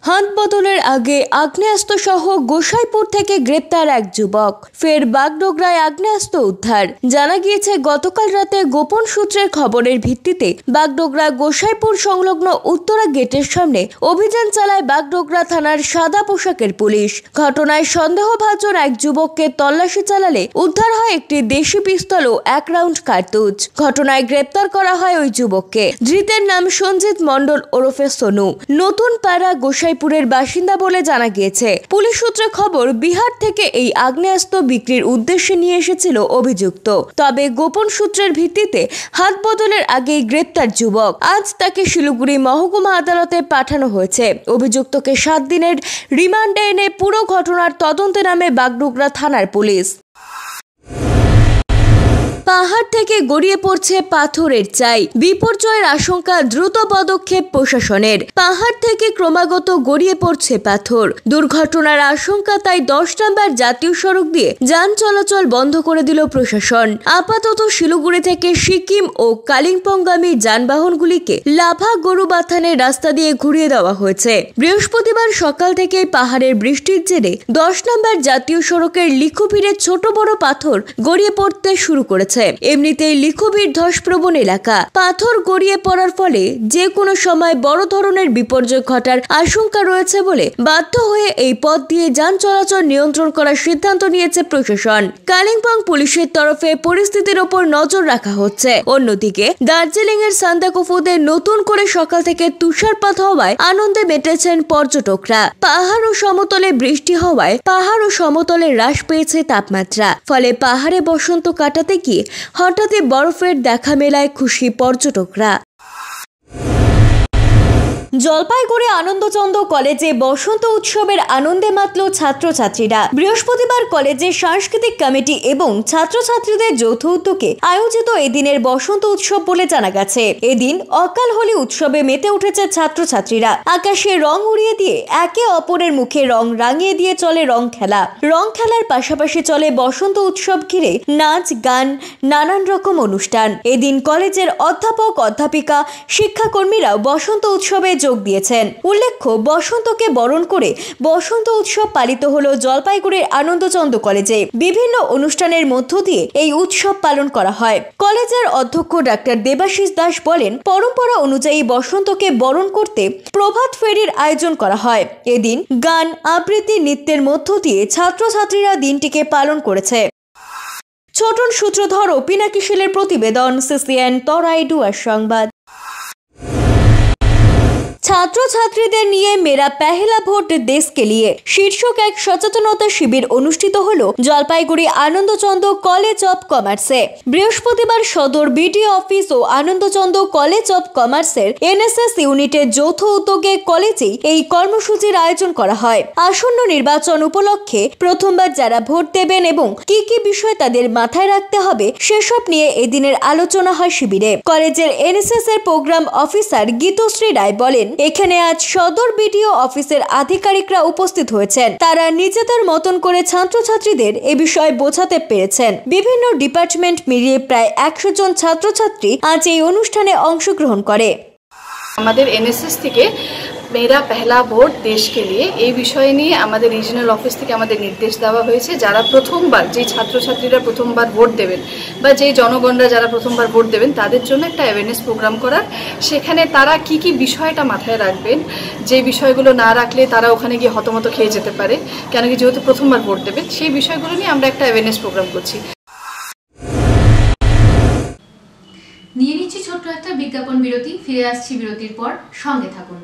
হাত বদলের আগে আগ্নেয়াস্ত্র সহ গোসাইপুর থেকে গ্রেপ্তার এক যুবক। ফের বাগডোগরায় আগ্নেয়াস্ত্র উদ্ধার। জানা গিয়েছে গতকাল রাতে গোপন সূত্রের খবরের ভিত্তিতে বাগডোগরা গোসাইপুর সংলগ্ন উত্তরা গেটের সামনে অভিযান চালায় বাগডোগরা থানার সাদা পোশাকের পুলিশ। ঘটনায় সন্দেহভাজন এক যুবককে তল্লাশি চালালে উদ্ধার হয় একটি দেশি পিস্তল ও 1 রাউন্ড কার্তুজ। ঘটনায় গ্রেপ্তার করা হয় ওই যুবককে। ধৃতের নাম সঞ্জিত মণ্ডল ওরফে সোনু, নতুন পাড়া গোসাইপুরের বাসিন্দা বলে জানা গিয়েছে। পুলিশ সূত্রে খবর, বিহার থেকে এই আগ্নেয়াস্ত্র বিক্রির উদ্দেশ্যে নিয়ে এসেছিল অভিযুক্ত। তবে গোপন সূত্রের ভিত্তিতে হাত বদলের আগেই গ্রেপ্তার যুবক। আজ তাকে শিলিগুড়ি মহকুমা আদালতে পাঠানো হয়েছে। অভিযুক্তকে 7 দিনের রিমান্ডে এনে পুরো ঘটনার তদন্তে নামে বাগডোগরা থানার পুলিশ। পাহাড় থেকে গড়িয়ে পড়ছে পাথরের চাই। বিপর্যয়ের আশঙ্কা, দ্রুত পদক্ষেপ প্রশাসনের। পাহাড় থেকে ক্রমাগত গড়িয়ে পড়ছে পাথর। দুর্ঘটনার আশঙ্কা, তাই 10 নম্বর জাতীয় সড়ক দিয়ে যান চলাচল বন্ধ করে দিল প্রশাসন। আপাতত শিলিগুড়ি থেকে সিকিম ও কালিম্পংগামী যানবাহনগুলিকে লাভা গরুবাথানের রাস্তা দিয়ে ঘুরিয়ে দেওয়া হয়েছে। বৃহস্পতিবার সকাল থেকে পাহাড়ের বৃষ্টির জেরে 10 নম্বর জাতীয় সড়কের লিখোভিড়ে ছোট বড় পাথর গড়িয়ে পড়তে শুরু করেছে। এমনিতেই লিখোভিড় ধসপ্রবণ এলাকা। পাথর গড়িয়ে পড়ার ফলে যে কোনো সময় বড় ধরনের বিপর্যয় ঘটার আশঙ্কা রয়েছে বলে বাধ্য হয়ে এই পথ দিয়ে যান চলাচল নিয়ন্ত্রণ করার সিদ্ধান্ত নিয়েছে প্রশাসন। কালিম্পং পুলিশের তরফে পরিস্থিতির ওপর নজর রাখা হচ্ছে। অন্যদিকে দার্জিলিং এর সান্দাকফুতে নতুন করে সকাল থেকে তুষারপাত হওয়ায় আনন্দে মেতেছেন পর্যটকরা। পাহাড় ও সমতলে বৃষ্টি হওয়ায় পাহাড় ও সমতলে হ্রাস পেয়েছে তাপমাত্রা। ফলে পাহাড়ে বসন্ত কাটাতে গিয়ে হঠাৎই বরফের দেখা মেলায় খুশি পর্যটকরা। জলপাইগুড়ি আনন্দচন্দ্র কলেজে বসন্ত উৎসবের আনন্দে মাতল ছাত্রছাত্রীরা। বৃহস্পতিবার কলেজের সাংস্কৃতিক কমিটি এবং ছাত্রছাত্রীদের যৌথ উদ্যোগে আয়োজিত এদিনের বসন্ত উৎসব বলে জানা গেছে। এদিন অকাল হোলি উৎসবে মেতে উঠেছে ছাত্রছাত্রীরা। আকাশে রং উড়িয়ে দিয়ে একে অপরের মুখে রং রাঙিয়ে দিয়ে চলে রং খেলা। রং খেলার পাশাপাশি চলে বসন্ত উৎসব ঘিরে নাচ গান, নানান রকম অনুষ্ঠান। এদিন কলেজের অধ্যাপক, অধ্যাপিকা, শিক্ষাকর্মীরাও বসন্ত উৎসবে যোগ দিয়েছেন। উল্লেখ্য, বসন্তকে বরণ করে বসন্ত উৎসব পালিত হলো জলপাইগুড়ির আনন্দচন্দ্র কলেজে। বিভিন্ন অনুষ্ঠানের মধ্য দিয়ে এই উৎসব পালন করা হয়। কলেজের অধ্যক্ষ ডাক্তার দেবাশিস দাস বলেন, পরম্পরা অনুযায়ী বসন্তকে বরণ করতে প্রভাত ফেরির আয়োজন করা হয়। এদিন গান, আবৃত্তি, নৃত্যের মধ্য দিয়ে ছাত্রছাত্রীরা দিনটিকে পালন করেছে। ছোটন সূত্রধর ও পিনাকি শীলের প্রতিবেদন, সিসিএন তরাই ডুয়ার সংবাদ। ছাত্রছাত্রীদের নিয়ে মেরা পেহলা ভোট দেশকে লিয়ে শীর্ষক এক সচেতনতা শিবির অনুষ্ঠিত হল জলপাইগুড়ি আনন্দচন্দ্র কলেজ অব কমার্সে। বৃহস্পতিবার সদর বিডিও অফিস ও আনন্দচন্দ্র কলেজ অব কমার্সের এনএসএস ইউনিটের যৌথ উদ্যোগে কলেজেই এই কর্মসূচির আয়োজন করা হয়। আসন্ন নির্বাচন উপলক্ষে প্রথমবার যারা ভোট দেবেন এবং কি কি বিষয় তাদের মাথায় রাখতে হবে সেসব নিয়ে এদিনের আলোচনা হয় শিবিরে। কলেজের এনএসএস এর প্রোগ্রাম অফিসার গীতশ্রী রায় বলেন, এখানে আজ সদর বিডিও অফিসের আধিকারিকরা উপস্থিত হয়েছেন। তারা নিজেদের মতন করে ছাত্রছাত্রীদের এ বিষয়ে বোঝাতে পেরেছেন। বিভিন্ন ডিপার্টমেন্ট মিলিয়ে প্রায় 100 জন ছাত্রছাত্রী আজ এই অনুষ্ঠানে অংশগ্রহণ করে। আমাদের এনএসএস থেকে মেরা পহলা ভোট দেশ কে লিয়ে এই বিষয় নিয়ে আমাদের রিজিনাল অফিস থেকে আমাদের নির্দেশ দেওয়া হয়েছে, যারা প্রথমবার, যে ছাত্রছাত্রীরা প্রথমবার ভোট দেবেন বা যে জনগণরা যারা প্রথমবার ভোট দেবেন তাদের জন্য একটা অ্যাওয়ারনেস প্রোগ্রাম করার। সেখানে তারা কি কি বিষয়টা মাথায় রাখবেন, যে বিষয়গুলো না রাখলে তারা ওখানে গিয়ে হতমত খেয়ে যেতে পারে, কেন কি যেহেতু প্রথমবার ভোট দেবেন, সেই বিষয়গুলো নিয়ে আমরা একটা অ্যাওয়ারনেস প্রোগ্রাম করছি। নিয়ে নিচ্ছি ছোট্ট একটা বিজ্ঞাপন বিরতি, ফিরে আসছি বিরতির পর, সঙ্গে থাকুন।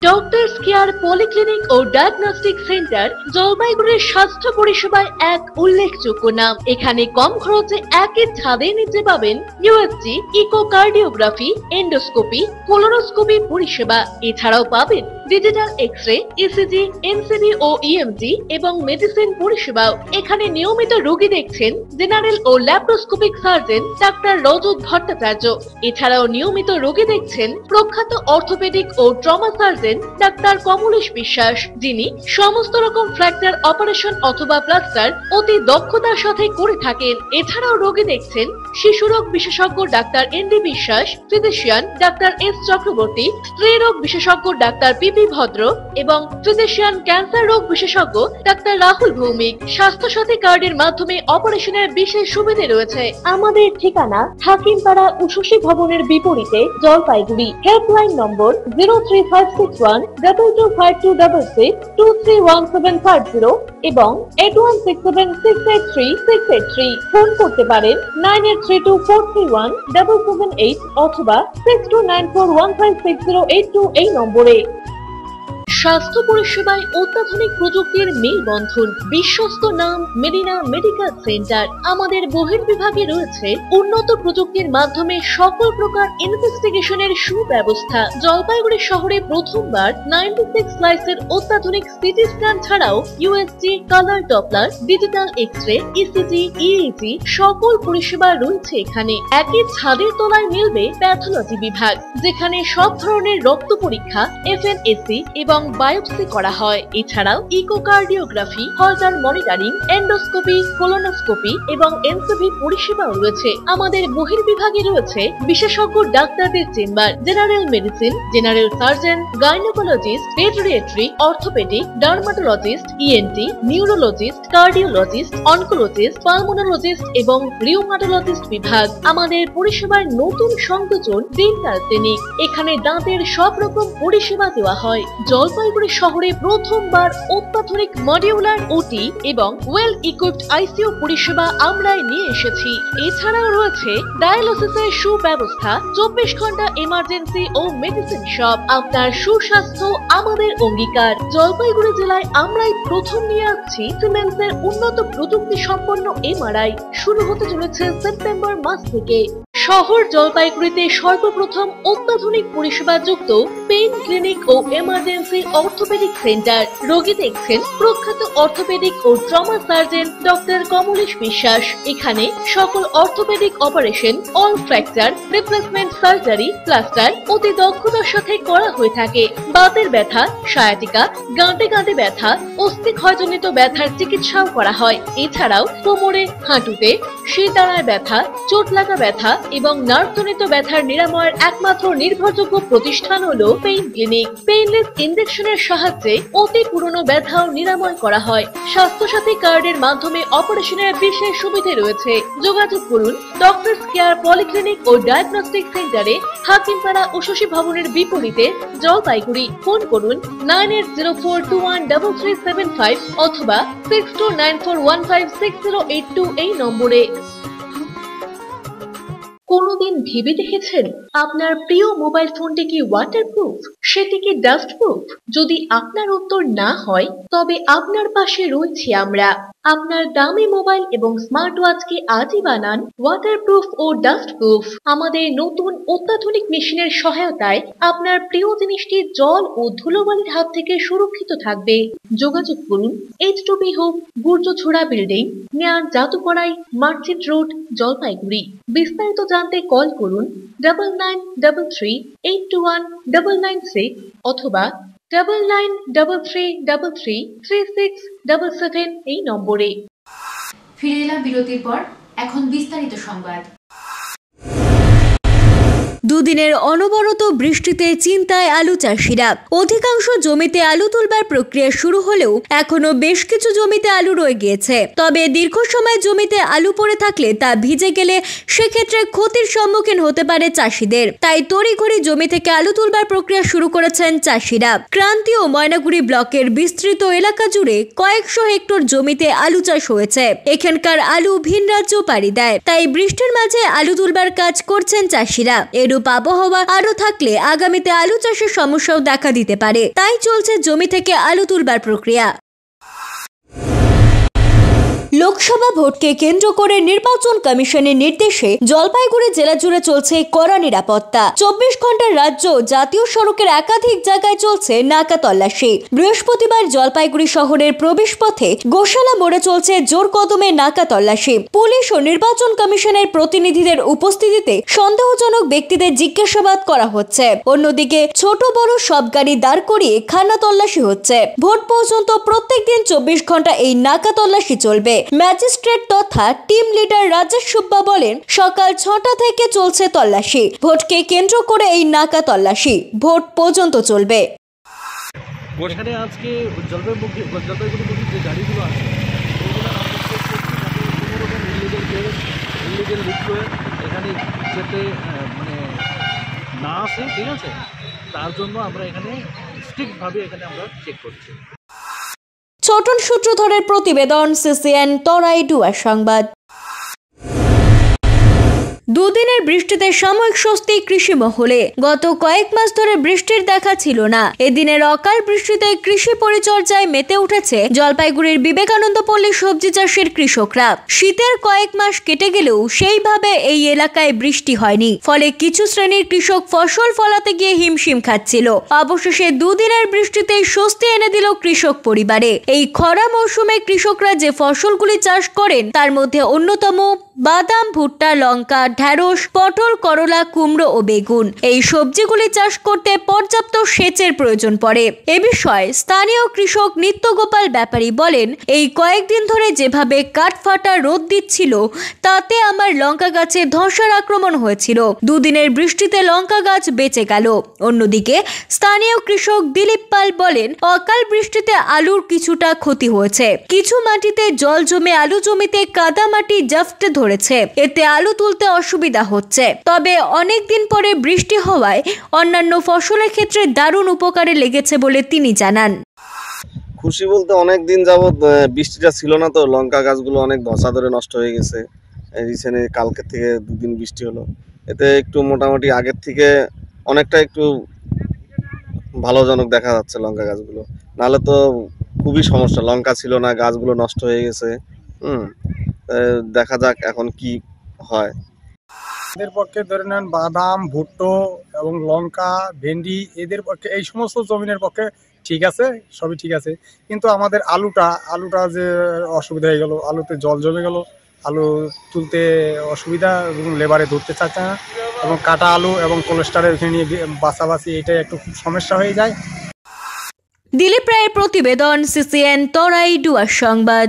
ডক্টরস কেয়ার পলিক্লিনিক ও ডায়াগনস্টিক সেন্টার জলপাইগুড়ির স্বাস্থ্য পরিষেবায় এক উল্লেখযোগ্য নাম। এখানে কম খরচে একই ছাদের নিচে পাবেন ইউএসজি, ইকোকার্ডিওগ্রাফি, এন্ডোস্কোপি, কোলোনোস্কোপি পরিষেবা। এছাড়াও পাবেন ডিজিটাল এক্স-রে, ইসিজি, এনসিবি ও ইএমজি এবং মেডিসিন পরিষেবাও। এখানে নিয়মিত রোগী দেখছেন জেনারেল ও ল্যাপ্রোস্কোপিক সার্জন ডাক্তার রজত ভট্টাচার্য। এছাড়াও নিয়মিত রোগী দেখছেন প্রখ্যাত অর্থোপেডিক ও ট্রমা সার্জন ডাক্তার কমলেশ বিশ্বাস, যিনি সমস্ত রকম ফ্র্যাকচার অপারেশন অথবা প্লাস্টার অতি দক্ষতার সাথে করে থাকেন। এছাড়াও রোগী দেখছেন শিশুরোগ বিশেষজ্ঞ ডাক্তার এনডি বিশ্বাস, ফিজিশিয়ান ডাক্তার এস চক্রবর্তী, স্ত্রী রোগ বিশেষজ্ঞ ডাক্তার পিপি ভদ্র এবং ফিজিশিয়ান ক্যান্সার রোগ বিশেষজ্ঞ ডাক্তার রাহুল ভৌমিক। স্বাস্থ্যসাথী কার্ডের মাধ্যমে অপারেশনের বিশেষ সুবিধে রয়েছে। আমাদের ঠিকানা হাকিমপাড়া উষসী ভবনের বিপরীতে, জলপাইগুড়ি। হেল্পলাইন নম্বর 03561225266, 231750 এবং 8167683683। ফোন করতে পারেন 9832431778 অথবা 6294156082 এই নম্বরে। স্বাস্থ্য পরিষেবায় অত্যাধুনিক প্রযুক্তির মেলবন্ধন, বিশ্বস্ত নাম মেরিনা মেডিকেল সেন্টার। আমাদের বহির্বিভাগে রয়েছে উন্নত প্রযুক্তির মাধ্যমে সকল প্রকার ইনভেস্টিগেশনের সুব্যবস্থা। জলপাইগুড়ি শহরে প্রথমবার 96 স্লাইসের অত্যাধুনিক সিটি স্ক্যান ছাড়াও USG, colour Doppler, digital X-ray, ECG, EEG সকল পরিষেবা রয়েছে এখানে। একই ছাদের তলায় মিলবে প্যাথোলজি বিভাগ, যেখানে সব ধরনের রক্ত পরীক্ষা, এফএনএসি এবং বায়োপসি করা হয়। এছাড়াও ইকোকার্ডিওগ্রাফি, হলটার মনিটরিং, এন্ডোস্কোপি, কোলোনোস্কোপি এবং এনসিবি পরিষেবাও রয়েছে। আমাদের বহির্বিভাগে রয়েছে বিশেষজ্ঞ ডাক্তারদের chamber, general medicine, general surgeon, gynaecologist, পেডিয়াট্রি, orthopaedic, dermatologist, ENT, neurologist, cardiologist, oncologist, pulmonologist এবং রিউমাটোলজিস্ট বিভাগ। আমাদের পরিষেবার নতুন সংযোজন ডেন্টাল ক্লিনিক। এখানে দাঁতের সব রকম পরিষেবা দেওয়া হয়। জলপাইগুড়ি শহরে প্রথমবার অত্যাধুনিক মডিউলার ওটি এবং ওয়েল ইকুইপড আইসিইউ পরিষেবা আমরাই নিয়ে এসেছি। এছাড়াও রয়েছে ডায়ালিসিসের সুব্যবস্থা, 24 ঘন্টা এমার্জেন্সি ও মেডিসিন শপ। আপনার সুস্বাস্থ্য আমাদের অঙ্গীকার। জলপাইগুড়ি জেলায় আমরাই প্রথম নিয়ে আসছি সিমেন্সের উন্নত প্রযুক্তি সম্পন্ন এমআরআই। শুরু হতে চলেছে সেপ্টেম্বর মাস থেকে। শহর জলপাইগুড়িতে সর্বপ্রথম অত্যাধুনিক পরিষেবা যুক্ত পেইন ক্লিনিক ও এমার্জেন্সি অর্থোপেডিক সেন্টার। রোগী দেখছেন প্রখ্যাত অর্থোপেডিক ও ট্রমা সার্জন ডক্টর কমলেশ বিশ্বাস। এখানে সকল orthopaedic operation, all fracture, replacement surgery, plaster অতি দক্ষতার সাথে করা হয়ে থাকে। বাতের ব্যথা, সায়াটিকা, গাঁটে গাঁটে ব্যথা, অস্থিক্ষয়জনিত ব্যথার চিকিৎসাও করা হয়। এছাড়াও কোমরে, হাঁটুতে, শিরদাঁড়ায় ব্যথা, চোট লাগা ব্যথা এবং নার্ভজনিত ব্যথার নিরাময়ের একমাত্র নির্ভরযোগ্য প্রতিষ্ঠান হলো পেইন ক্লিনিক। পেইনলেস ইনজেকশনের সাহায্যে অতি পুরনো ব্যথাও নিরাময় করা হয়। স্বাস্থ্যসাথী কার্ডের মাধ্যমে অপারেশনের বিশেষ সুবিধে রয়েছে। যোগাযোগ করুন ডক্টরস কেয়ার পলিক্লিনিক ও ডায়াগনস্টিক সেন্টারে, হাকিমপাড়া উষসী ভবনের বিপরীতে, জলপাইগুড়ি। ফোন করুন 9804213375 অথবা 6294156082 এই নম্বরে। কোনোদিন ভেবে দেখেছেন আপনার প্রিয় মোবাইল ফোনটি কি ওয়াটারপ্রুফ, সেটি কি ডাস্টপ্রুফ? যদি আপনার উত্তর না হয় তবে আপনার পাশে রয়েছি আমরা। আপনার দামি মোবাইল এবং স্মার্ট ওয়াচকে আজই বানান ওয়াটারপ্রুফ ও ডাস্ট প্রুফ। আমাদের নতুন অত্যাধুনিক মেশিনের সহায়তায় আপনার প্রিয় জিনিসটি জল ও ধুলোবালির হাত থেকে সুরক্ষিত থাকবে। যোগাযোগ করুন H2B হোপ গুর্জছড়া বিল্ডিং নিয়ার জাদুপাড়াই মার্চেন্ট রোড জলপাইগুড়ি। বিস্তারিত জানতে কল করুন 9933821996 অথবা 9933333677 এই নম্বরে। ফিরে এলাম বিরতির পর, এখন বিস্তারিত সংবাদ। দুদিনের অনবরত বৃষ্টিতে চিন্তায় আলু চাষিরা। অধিকাংশ জমিতে আলু তুলবার প্রক্রিয়া শুরু হলেও এখনো বেশ কিছু জমিতে আলু রয়ে গিয়েছে। তবে দীর্ঘ সময় জমিতে আলু পড়ে থাকলে তা ভিজে গেলে সেক্ষেত্রে ক্ষতির সম্মুখীন হতে পারে চাষিদের। তাই তড়িঘড়ি জমি থেকে আলু তুলবার প্রক্রিয়া শুরু করেছেন চাষিরা। ক্রান্তীয় ময়নাগুড়ি ব্লকের বিস্তৃত এলাকা জুড়ে কয়েকশো হেক্টর জমিতে আলু চাষ হয়েছে। এখানকার আলু ভিন রাজ্য পাড়ি দেয়, তাই বৃষ্টির মাঝে আলু তুলবার কাজ করছেন চাষিরা। এরূপ আবহাওয়া আরো থাকলে আগামীতে আলু চাষের সমস্যাও দেখা দিতে পারে, তাই চলছে জমি থেকে আলু তুলবার প্রক্রিয়া। লোকসভা ভোটকে কেন্দ্র করে নির্বাচন কমিশনের নির্দেশে জলপাইগুড়ি জেলা জুড়ে চলছে কড়া নিরাপত্তা। 24 ঘন্টার রাজ্য জাতীয় সড়কের একাধিক জায়গায় চলছে নাকা তল্লাশি। বৃহস্পতিবার জলপাইগুড়ি শহরের প্রবেশ পথে গোশালা মোড়ে চলছে জোর কদমে নাকা তল্লাশি। পুলিশ ও নির্বাচন কমিশনের প্রতিনিধিদের উপস্থিতিতে সন্দেহজনক ব্যক্তিদের জিজ্ঞাসাবাদ করা হচ্ছে। অন্যদিকে ছোট বড় সব গাড়ি দাঁড় করিয়ে খানা তল্লাশি হচ্ছে। ভোট পর্যন্ত প্রত্যেকদিন 24 ঘন্টা এই নাকা তল্লাশি চলবে। ম্যাজিস্ট্রেট তথা টিম লিডার রাজেশ সুব্বা বলেন, সকাল 6টা থেকে চলছে তল্লাশি। ভোটকে কেন্দ্র করে এই নাকা তল্লাশি ভোট পর্যন্ত চলবে। এখানে আজকে জলপাইগুড়ি যে গাড়িগুলো আছে এখানে যাতে মানে না আসে, ঠিক আছে, তার জন্য আমরা এখানে স্ট্রিক্টভাবে এখানে আমরা চেক করছি। ছোটন সূত্রধরের প্রতিবেদন, CCN তরাই ডুয়ার সংবাদ। দুদিনের বৃষ্টিতে সাময়িক স্বস্তি কৃষি মহলে। গত কয়েক মাস ধরে বৃষ্টির দেখা ছিল না। এদিনের অকাল বৃষ্টিতে কৃষি পরিচর্যায় মেতে উঠেছে জলপাইগুড়ির বিবেকানন্দ পল্লী সবজি চাষের কৃষকরা। শীতের কয়েক মাস কেটে গেলেও সেইভাবে এই এলাকায় বৃষ্টি হয়নি, ফলে কিছু শ্রেণীর কৃষক ফসল ফলাতে গিয়ে হিমশিম খাচ্ছিল। অবশেষে দুদিনের বৃষ্টিতে স্বস্তি এনে দিল কৃষক পরিবারে। এই খরা মৌসুমে কৃষকরা যে ফসলগুলি চাষ করেন তার মধ্যে অন্যতম বাদাম, ভুট্টা, লঙ্কা, ঢেঁড়স, পটল, করলা, কুমড়ো ও বেগুন। এই সবজিগুলি চাষ করতে পর্যাপ্ত সেচের প্রয়োজন পড়ে। এ বিষয়ে স্থানীয় কৃষক নিত্যগোপাল ব্যাপারী বলেন, এই কয়েকদিন ধরে যেভাবে কাঠফাটা রোদ দিচ্ছিল তাতে আমার লঙ্কা গাছে ধসার আক্রমণ হয়েছিল। দুদিনের বৃষ্টিতে লঙ্কা গাছ বেঁচে গেল। অন্যদিকে স্থানীয় কৃষক দিলীপ পাল বলেন, অকাল বৃষ্টিতে আলুর কিছুটা ক্ষতি হয়েছে। কিছু মাটিতে জল জমে আলু জমিতে কাদা মাটি জাফটে ধরেছে, এতে আলু তুলতে অসুবিধা হচ্ছে। তবে অনেক দিন পরে বৃষ্টি হওয়ায় অন্যান্য ফসলের ক্ষেত্রে দারুণ উপকারে লেগেছে বলে তিনি জানান। খুশি বলতে অনেক দিন যাবত বৃষ্টিটা ছিল না, তো লঙ্কা গাছগুলো অনেক ধসা ধরে নষ্ট হয়ে গেছে। রিসেন্টলি কালকে থেকে দুদিন বৃষ্টি হলো, এতে একটু মোটামুটি আগের থেকে অনেকটা একটু ভালোজনক দেখা যাচ্ছে লঙ্কা গাছগুলো। নাহলে তো খুবই সমস্যা, লঙ্কা ছিল না, গাছগুলো নষ্ট হয়ে গেছে। দেখা যাক এখন কি হয়। এদের পক্ষে ধরে নেন বাদাম, ভুট্টো এবং লঙ্কা, ভেন্ডি, এদের পক্ষে এই সমস্ত জমিনের পক্ষে ঠিক আছে, সবই ঠিক আছে। কিন্তু আমাদের আলুটা যে অসুবিধা হয়ে গেল, আলুতে জল জমে গেল, আলু তুলতে অসুবিধা এবং লেবারে ধরতে চাচ্ছে না, এবং কাটা আলু এবং কোলেস্টারের ওখানে নিয়ে বাছাবাছি এটাই একটু খুব সমস্যা হয়ে যায়। দিলীপ রায়ের প্রতিবেদন, CCN তরাই ডুয়ার সংবাদ।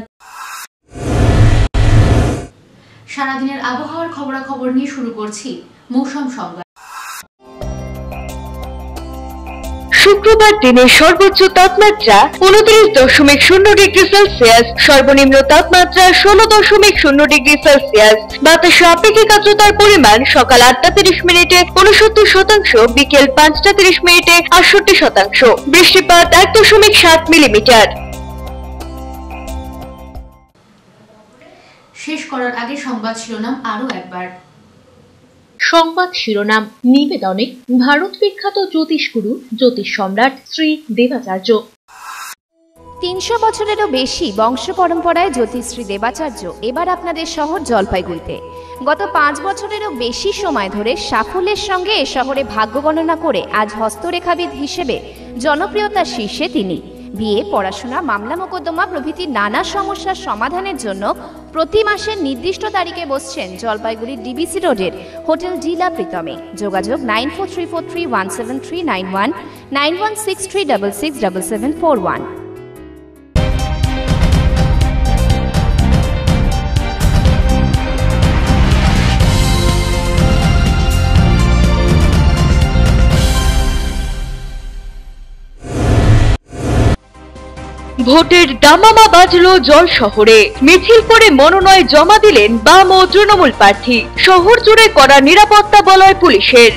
সারাদিনের আবহাওয়ার খবরাখবর নিয়ে শুরু করছি মৌসুম সংবাদ। শুক্রবার দিনের সর্বোচ্চ তাপমাত্রা 29.0 ডিগ্রি সেলসিয়াস, সর্বনিম্ন তাপমাত্রা 16.0 ডিগ্রি সেলসিয়াস। বাতাসে আপেক্ষিক আর্দ্রতার পরিমাণ সকাল 8টা 30 মিনিটে 69%, বিকেল 5টা 30 মিনিটে 68%। বৃষ্টিপাত 1.7 মিলিমিটার। শেষ করার আগে সংবাদ শিরোনাম আরো একবার। সংবাদ শিরোনাম নিবেদনে ভারত বিখ্যাত জ্যোতিষগুরু জ্যোতিষ সম্রাট শ্রী দেবাচার্য। 300 বছরেরও বেশি বংশ পরম্পরায় জ্যোতিশ্রী দেবাচার্য এবার আপনাদের শহর জলপাইগুড়িতে। গত 5 বছরেরও বেশি সময় ধরে সাফল্যের সঙ্গে এ শহরে ভাগ্য গণনা করে আজ হস্তরেখাবিদ হিসেবে জনপ্রিয়তার শীর্ষে তিনি। বিয়ে, পড়াশোনা, মামলা মোকদ্দমা প্রভৃতি নানা সমস্যার সমাধানের জন্য প্রতি মাসের নির্দিষ্ট তারিখে বসছেন জলপাইগুড়ির ডিবিসি রোডের হোটেল ডিলা প্রীতমে। যোগাযোগ 9434317391, 9163667741। ভোটের দামামা বাজলো জল শহরে। মিছিল করে মনোনয়ন জমা দিলেন বাম ও তৃণমূল প্রার্থী। শহর জুড়ে কড়া নিরাপত্তা বলয় পুলিশের।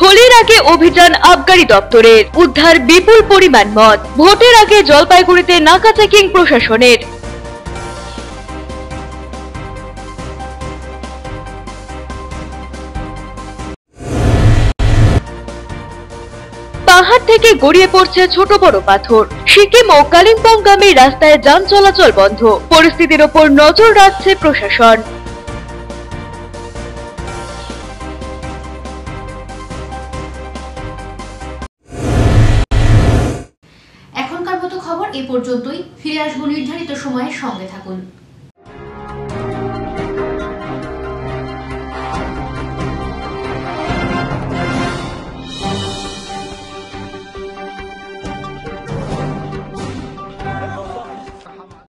হোলির আগে অভিযান আবগারি দপ্তরের, উদ্ধার বিপুল পরিমাণ মদ। ভোটের আগে জলপাইগুড়িতে নাকা চেকিং প্রশাসনের। পাহাড় থেকে গড়িয়ে পড়ছে ছোট বড় পাথর। সিকিম ও কালিম্পংগামী রাস্তায় যান চলাচল বন্ধ। পরিস্থিতির ওপর নজর রাখছে প্রশাসন। এখনকার মতো খবর এ পর্যন্তই। ফিরে আসবো নির্ধারিত সময়ের সঙ্গে থাকুন।